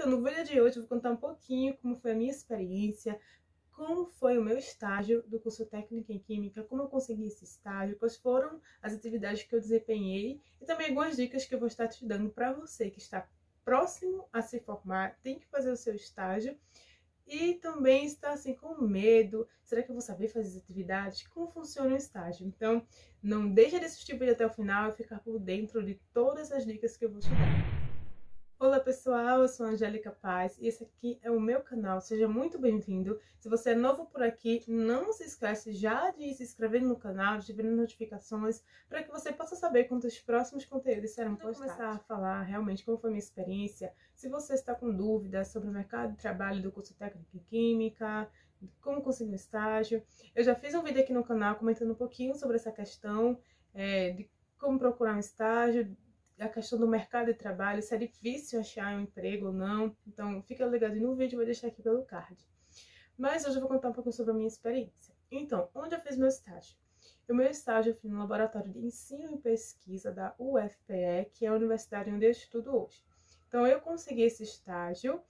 Então, no vídeo de hoje eu vou contar um pouquinho como foi a minha experiência, como foi o meu estágio do curso técnico em Química, como eu consegui esse estágio, quais foram as atividades que eu desempenhei e também algumas dicas que eu vou estar te dando para você que está próximo a se formar, tem que fazer o seu estágio e também está assim com medo, será que eu vou saber fazer as atividades? Como funciona o estágio? Então, não deixa de assistir o vídeo até o final e ficar por dentro de todas as dicas que eu vou te dar. Olá pessoal, eu sou a Angélica Paz e esse aqui é o meu canal, seja muito bem-vindo. Se você é novo por aqui, não se esquece já de se inscrever no canal, de abrir notificações, para que você possa saber quando os próximos conteúdos serão postados. Vou começar a falar realmente como foi a minha experiência. Se você está com dúvidas sobre o mercado de trabalho do curso técnico em Química, como conseguir um estágio, eu já fiz um vídeo aqui no canal comentando um pouquinho sobre essa questão de como procurar um estágio, a questão do mercado de trabalho, se é difícil achar um emprego ou não. Então, fica ligado no vídeo, vou deixar aqui pelo card. Mas hoje eu vou contar um pouquinho sobre a minha experiência. Então, onde eu fiz meu estágio? O meu estágio eu fiz no Laboratório de Ensino e Pesquisa da UFPE, que é a universidade onde eu estudo hoje. Então, eu consegui esse estágio,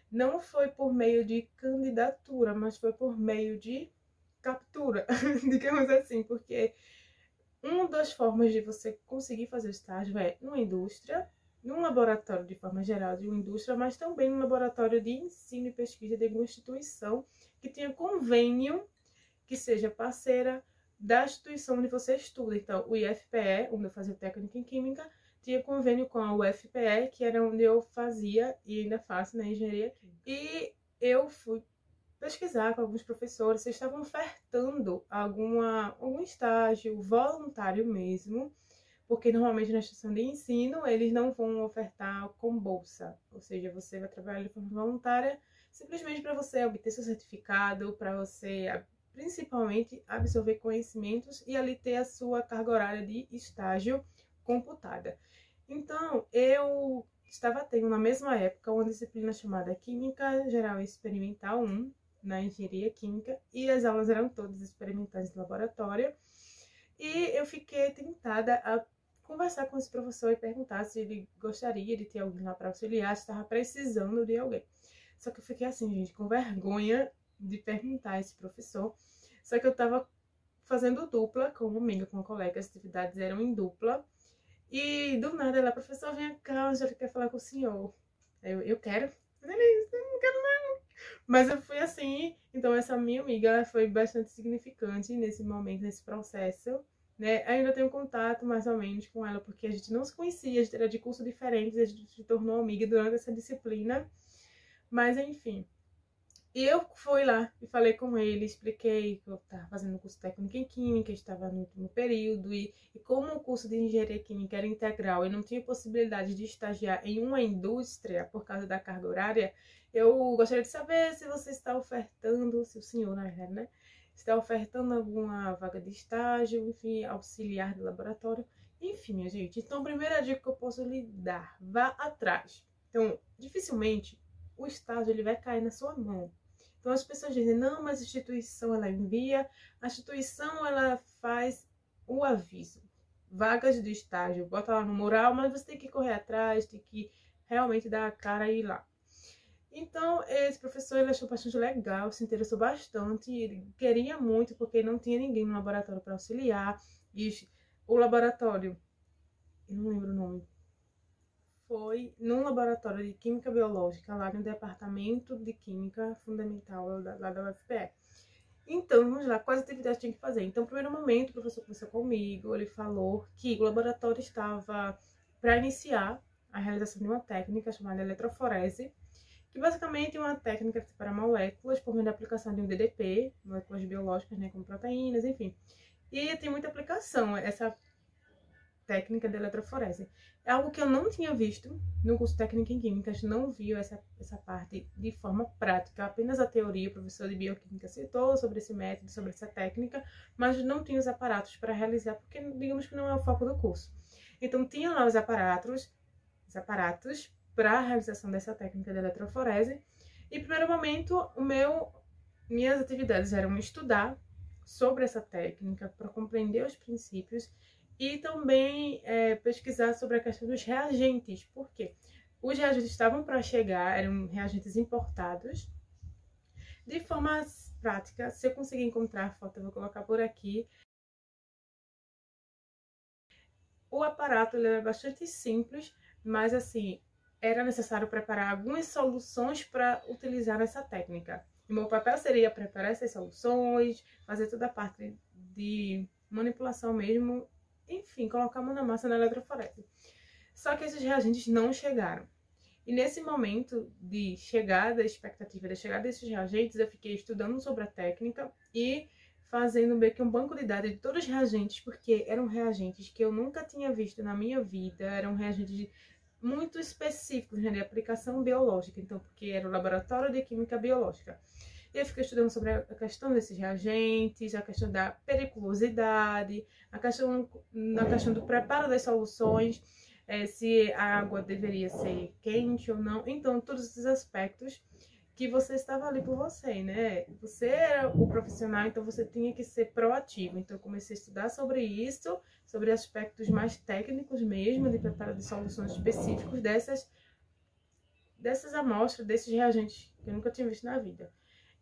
não foi por meio de candidatura, mas foi por meio de captura, digamos assim, porque uma das formas de você conseguir fazer estágio é numa indústria, num laboratório de forma geral de uma indústria, mas também num laboratório de ensino e pesquisa de alguma instituição que tenha convênio, que seja parceira da instituição onde você estuda. Então, o IFPE, onde eu fazia técnica em Química, tinha convênio com a UFPE, que era onde eu fazia e ainda faço na engenharia química. E eu fui pesquisar com alguns professores se estavam ofertando algum estágio voluntário mesmo, porque normalmente na instituição de ensino eles não vão ofertar com bolsa, ou seja, você vai trabalhar de forma voluntária simplesmente para você obter seu certificado, para você principalmente absorver conhecimentos e ali ter a sua carga horária de estágio computada. Então, eu estava tendo na mesma época uma disciplina chamada Química Geral e Experimental 1, na engenharia química, e as aulas eram todas experimentais de laboratório, e eu fiquei tentada a conversar com esse professor e perguntar se ele gostaria de ter alguém lá para auxiliar, se estava precisando de alguém. Só que eu fiquei assim, gente, com vergonha de perguntar a esse professor, só que eu estava fazendo dupla com uma amiga, com uma colega, as atividades eram em dupla, e do nada ela, professor, vem cá, a Angélica quer falar com o senhor. Eu quero? Eu não quero não. Mas eu fui assim, então essa minha amiga foi bastante significante nesse momento, nesse processo, né? Ainda tenho contato mais ou menos com ela, porque a gente não se conhecia, a gente era de curso diferentes, a gente se tornou amiga durante essa disciplina, mas enfim. E eu fui lá e falei com ele, expliquei que eu estava fazendo curso técnico em Química, estava no último período, e como o curso de Engenharia Química era integral, eu não tinha possibilidade de estagiar em uma indústria por causa da carga horária, eu gostaria de saber se você está ofertando, se o senhor, na verdade, né, está ofertando alguma vaga de estágio, enfim, auxiliar de laboratório, enfim, minha gente. Então, a primeira dica que eu posso lhe dar, vá atrás. Então, dificilmente o estágio ele vai cair na sua mão. Então as pessoas dizem, não, mas a instituição ela envia, a instituição ela faz o aviso, vagas de estágio, bota lá no mural, mas você tem que correr atrás, tem que realmente dar a cara e ir lá. Então esse professor ele achou bastante legal, se interessou bastante, ele queria muito porque não tinha ninguém no laboratório para auxiliar, e o laboratório, eu não lembro o nome, foi num laboratório de Química Biológica, lá no Departamento de Química Fundamental, lá da UFPE. Então, vamos lá, quais atividades tinha que fazer? Então, no primeiro momento, o professor conversou comigo, ele falou que o laboratório estava para iniciar a realização de uma técnica chamada eletroforese, que basicamente é uma técnica que separa moléculas por meio da aplicação de um DDP, moléculas biológicas, né, como proteínas, enfim. E tem muita aplicação essa técnica de eletroforese. É algo que eu não tinha visto no curso técnico em Química, a gente não viu essa parte de forma prática, apenas a teoria, o professor de Bioquímica citou sobre esse método, sobre essa técnica, mas não tinha os aparatos para realizar, porque digamos que não é o foco do curso. Então tinha lá os aparatos para a realização dessa técnica de eletroforese, e no primeiro momento minhas atividades eram estudar sobre essa técnica, para compreender os princípios, e também pesquisar sobre a questão dos reagentes. Por quê? Os reagentes estavam para chegar, eram reagentes importados. De forma prática, se eu conseguir encontrar a foto, eu vou colocar por aqui. O aparato ele era bastante simples, mas assim, era necessário preparar algumas soluções para utilizar nessa técnica. E meu papel seria preparar essas soluções, fazer toda a parte de manipulação mesmo, enfim, colocar a mão na massa na eletroforese. Só que esses reagentes não chegaram. E nesse momento de chegada, expectativa da chegada desses reagentes, eu fiquei estudando sobre a técnica e fazendo meio que um banco de dados de todos os reagentes, porque eram reagentes que eu nunca tinha visto na minha vida, eram reagentes muito específicos, né, de aplicação biológica, então, porque era o laboratório de química biológica. E eu fiquei estudando sobre a questão desses reagentes, a questão da periculosidade, a questão do preparo das soluções, se a água deveria ser quente ou não. Então, todos esses aspectos que você estava ali por você, né? Você era o profissional, então você tinha que ser proativo. Então, eu comecei a estudar sobre isso, sobre aspectos mais técnicos mesmo, de preparo de soluções específicos dessas amostras, desses reagentes que eu nunca tinha visto na vida.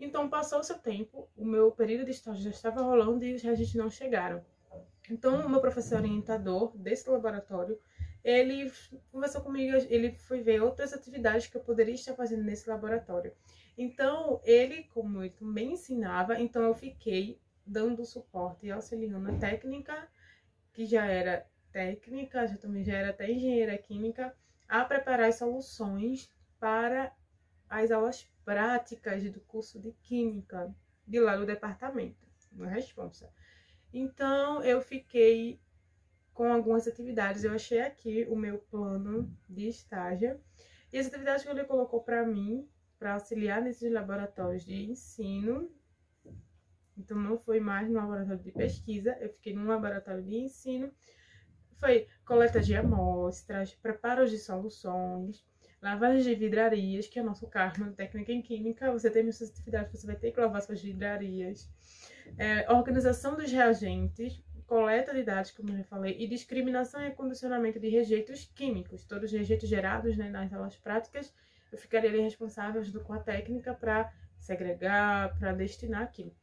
Então, passou o seu tempo, o meu período de estágio já estava rolando e os reagentes não chegaram. Então, o meu professor orientador desse laboratório, ele conversou comigo, ele foi ver outras atividades que eu poderia estar fazendo nesse laboratório. Então, ele, como ele também ensinava, então eu fiquei dando suporte e auxiliando a técnica, que já era técnica, também já era até engenheira química, a preparar as soluções para as aulas práticas do curso de química, de lá do departamento, na responsa. Então, eu fiquei com algumas atividades. Eu achei aqui o meu plano de estágio. E as atividades que ele colocou para mim, para auxiliar nesses laboratórios de ensino. Então, não foi mais no laboratório de pesquisa, eu fiquei num laboratório de ensino. Foi coleta de amostras, preparo de soluções, lavagem de vidrarias, que é o nosso karma, técnica em química. Você tem suas atividades, você vai ter que lavar suas vidrarias. Organização dos reagentes, coleta de dados, como eu já falei, e discriminação e condicionamento de rejeitos químicos. Todos os rejeitos gerados, né, nas aulas práticas, eu ficaria ali responsável junto com a técnica para segregar, para destinar aquilo.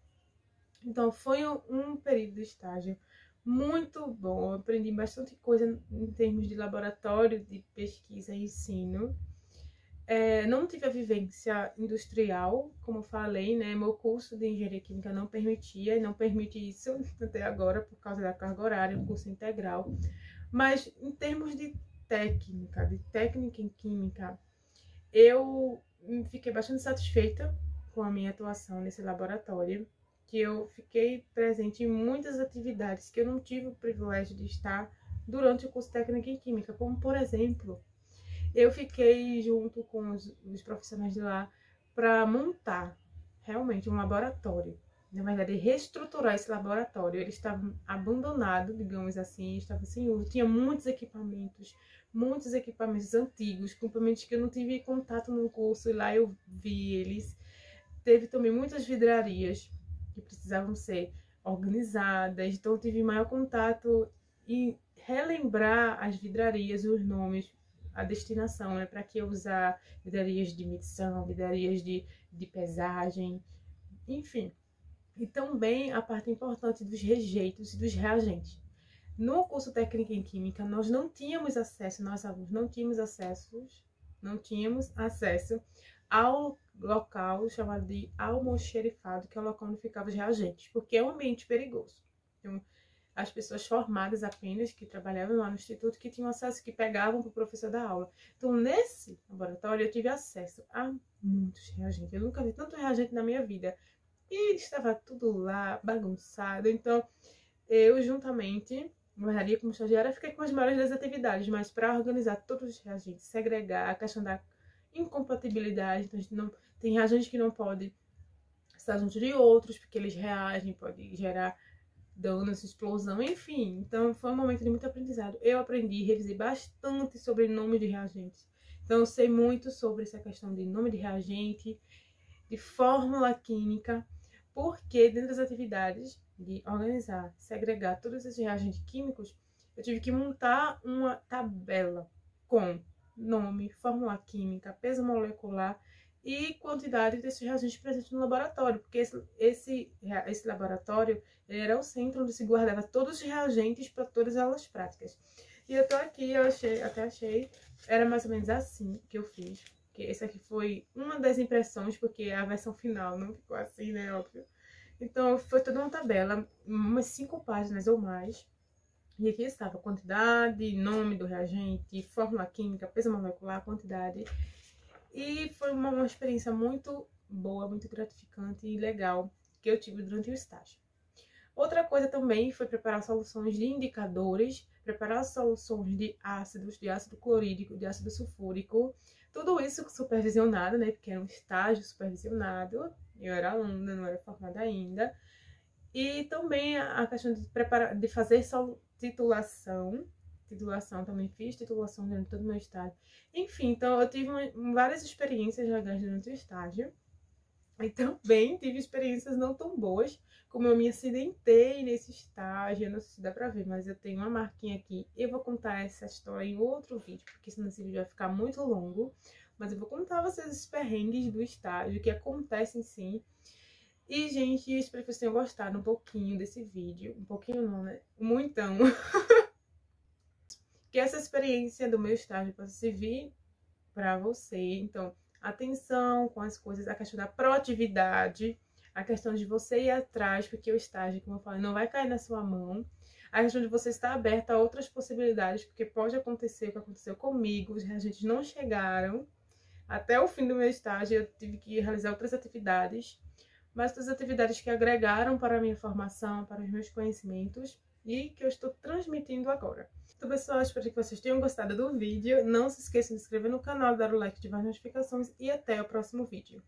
Então, foi um período de estágio muito bom. Eu aprendi bastante coisa em termos de laboratório, de pesquisa e ensino. Não tive a vivência industrial, como eu falei, né? Meu curso de engenharia química não permitia e não permite isso até agora por causa da carga horária, um curso integral. Mas em termos de técnica em química, eu fiquei bastante satisfeita com a minha atuação nesse laboratório, que eu fiquei presente em muitas atividades que eu não tive o privilégio de estar durante o curso técnico em química, como por exemplo, eu fiquei junto com os profissionais de lá para montar realmente um laboratório. Na verdade, reestruturar esse laboratório. Ele estava abandonado, digamos assim, estava sem uso. Tinha muitos equipamentos antigos, equipamentos que eu não tive contato no curso, e lá eu vi eles. Teve também muitas vidrarias que precisavam ser organizadas, então eu tive maior contato e relembrar as vidrarias, os nomes, a destinação, né? Para que usar vidrarias de medição, vidrarias de pesagem, enfim. E também a parte importante dos rejeitos e dos reagentes. No curso técnico em química, nós não tínhamos acesso, nós alunos não tínhamos acesso ao local chamado de almoxerifado, que é o local onde ficavam os reagentes, porque é um ambiente perigoso. Então, as pessoas formadas apenas, que trabalhavam lá no instituto, que tinham acesso, que pegavam para o professor da aula. Então, nesse laboratório, eu tive acesso a muitos reagentes. Eu nunca vi tanto reagente na minha vida. E estava tudo lá, bagunçado. Então, eu, juntamente, na verdade, como estagiária, fiquei com as maiores das atividades, mas para organizar todos os reagentes, segregar, a questão da incompatibilidade. Então, a gente não, tem reagentes que não podem estar junto de outros, porque eles reagem, pode gerar danos, explosão, enfim. Então, foi um momento de muito aprendizado. Eu aprendi, revisei bastante sobre nome de reagentes. Então, eu sei muito sobre essa questão de nome de reagente, de fórmula química, porque dentro das atividades de organizar, segregar todos esses reagentes químicos, eu tive que montar uma tabela com nome, fórmula química, peso molecular e quantidade desses reagentes presentes no laboratório, porque esse laboratório era o centro onde se guardava todos os reagentes para todas as aulas práticas. E eu tô aqui, até achei, era mais ou menos assim que eu fiz. Que esse aqui foi uma das impressões, porque a versão final não ficou assim, né, óbvio. Então, foi toda uma tabela, umas 5 páginas ou mais. E aqui estava a quantidade, nome do reagente, fórmula química, peso molecular, quantidade. E foi uma experiência muito boa, muito gratificante e legal que eu tive durante o estágio. Outra coisa também foi preparar soluções de indicadores, preparar soluções de ácido clorídrico, de ácido sulfúrico, tudo isso supervisionado, né, porque era um estágio supervisionado, eu era aluna, não era formada ainda, e também a questão de fazer titulação também fiz, titulação durante todo o meu estágio. Enfim, então eu tive várias experiências legais durante o estágio. E também tive experiências não tão boas, como eu me acidentei nesse estágio. Eu não sei se dá pra ver, mas eu tenho uma marquinha aqui. Eu vou contar essa história em outro vídeo, porque senão esse vídeo vai ficar muito longo. Mas eu vou contar a vocês os perrengues do estágio, que acontecem sim. E, gente, eu espero que vocês tenham gostado um pouquinho desse vídeo. Um pouquinho não, né? Muitão. Que essa experiência do meu estágio possa servir pra você. Então, atenção com as coisas, a questão da proatividade, a questão de você ir atrás, porque o estágio, como eu falei, não vai cair na sua mão. A questão de você estar aberta a outras possibilidades, porque pode acontecer o que aconteceu comigo, os reagentes não chegaram. Até o fim do meu estágio, eu tive que realizar outras atividades, mas outras atividades que agregaram para a minha formação, para os meus conhecimentos e que eu estou transmitindo agora. Então, pessoal, espero que vocês tenham gostado do vídeo. Não se esqueçam de se inscrever no canal, dar o like, ativar as notificações e até o próximo vídeo.